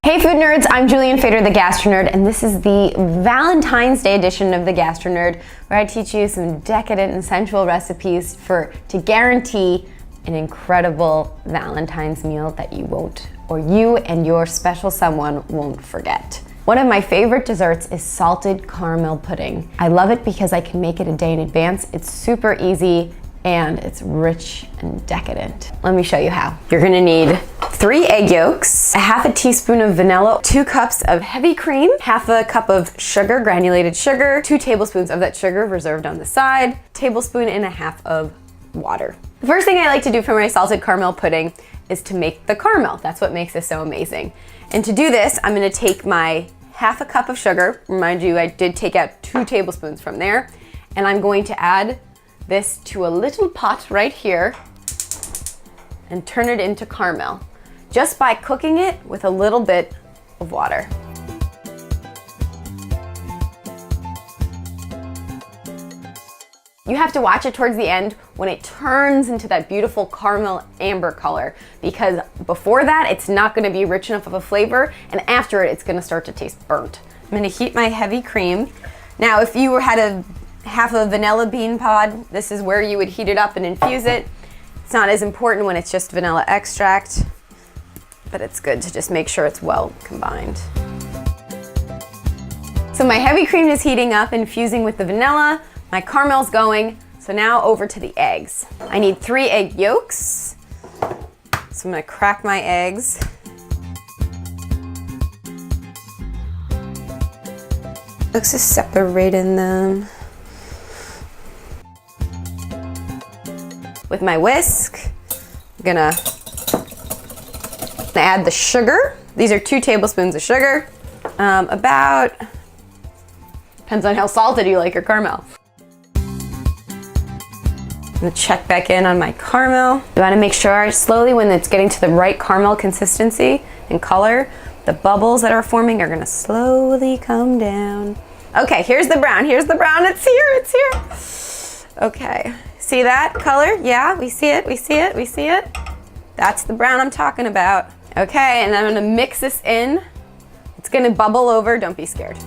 Hey food nerds, I'm Julian Fader, the Gastro Nerd, and this is the Valentine's Day edition of the Gastro Nerd, where I teach you some decadent and sensual recipes to guarantee an incredible Valentine's meal that you won't, or you and your special someone won't forget. One of my favorite desserts is salted caramel pudding. I love it because I can make it a day in advance. It's super easy and it's rich and decadent. Let me show you how. You're gonna need 3 egg yolks, a half a teaspoon of vanilla, 2 cups of heavy cream, half a cup of sugar, granulated sugar, 2 tablespoons of that sugar reserved on the side, tablespoon and a half of water. The first thing I like to do for my salted caramel pudding is to make the caramel. That's what makes this so amazing. And to do this, I'm gonna take my half a cup of sugar. Remind you, I did take out 2 tablespoons from there. And I'm going to add this to a little pot right here and turn it into caramel, just by cooking it with a little bit of water. You have to watch it towards the end when it turns into that beautiful caramel amber color, because before that it's not going to be rich enough of a flavor, and after it it's going to start to taste burnt. I'm going to heat my heavy cream. Now if you had half a vanilla bean pod, this is where you would heat it up and infuse it. It's not as important when it's just vanilla extract, but it's good to just make sure it's well combined. So my heavy cream is heating up, infusing with the vanilla. My caramel's going. So now over to the eggs. I need 3 egg yolks. So I'm gonna crack my eggs. Yolks is separating them. With my whisk, I'm gonna add the sugar. These are 2 tablespoons of sugar. Depends on how salted you like your caramel. I'm gonna check back in on my caramel. You wanna make sure slowly when it's getting to the right caramel consistency and color, the bubbles that are forming are gonna slowly come down. Okay, here's the brown, it's here, it's here. Okay. See that color? Yeah, we see it, we see it, we see it. That's the brown I'm talking about. Okay, and I'm gonna mix this in. It's gonna bubble over, don't be scared.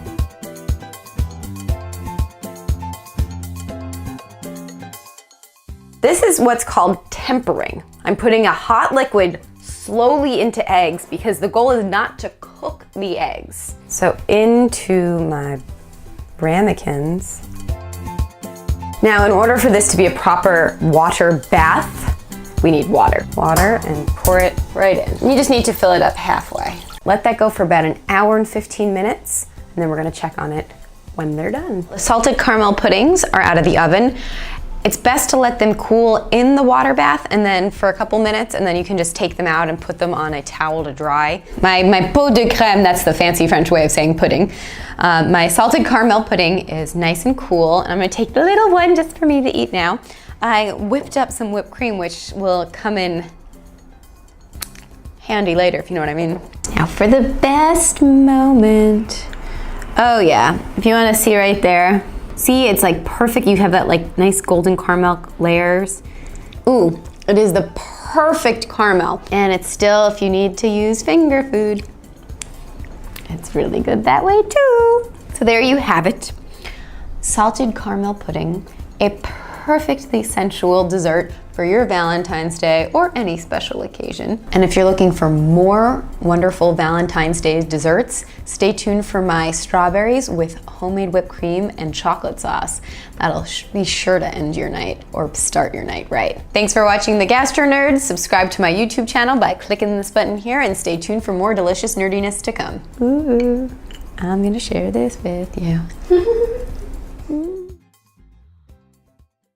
This is what's called tempering. I'm putting a hot liquid slowly into eggs because the goal is not to cook the eggs. So into my ramekins. Now, in order for this to be a proper water bath, we need water. Water, and pour it right in. And you just need to fill it up halfway. Let that go for about an hour and 15 minutes, and then we're gonna check on it when they're done. The salted caramel puddings are out of the oven. It's best to let them cool in the water bath and then for a couple minutes, and then you can just take them out and put them on a towel to dry. My pot de crème, that's the fancy French way of saying pudding. My salted caramel pudding is nice and cool, and I'm gonna take the little one just for me to eat now. I whipped up some whipped cream, which will come in handy later, if you know what I mean. Now for the best moment. Oh yeah, if you wanna see right there, see, it's like perfect. You have that like nice golden caramel layers. Ooh, it is the perfect caramel. And it's still, if you need to use finger food, it's really good that way too. So there you have it. Salted caramel pudding, a perfectly sensual dessert for your Valentine's Day or any special occasion. And if you're looking for more wonderful Valentine's Day desserts, stay tuned for my strawberries with homemade whipped cream and chocolate sauce. That'll be sure to end your night or start your night right. Thanks for watching the Gastro Nerds. Subscribe to my YouTube channel by clicking this button here, and stay tuned for more delicious nerdiness to come. Ooh, I'm gonna share this with you.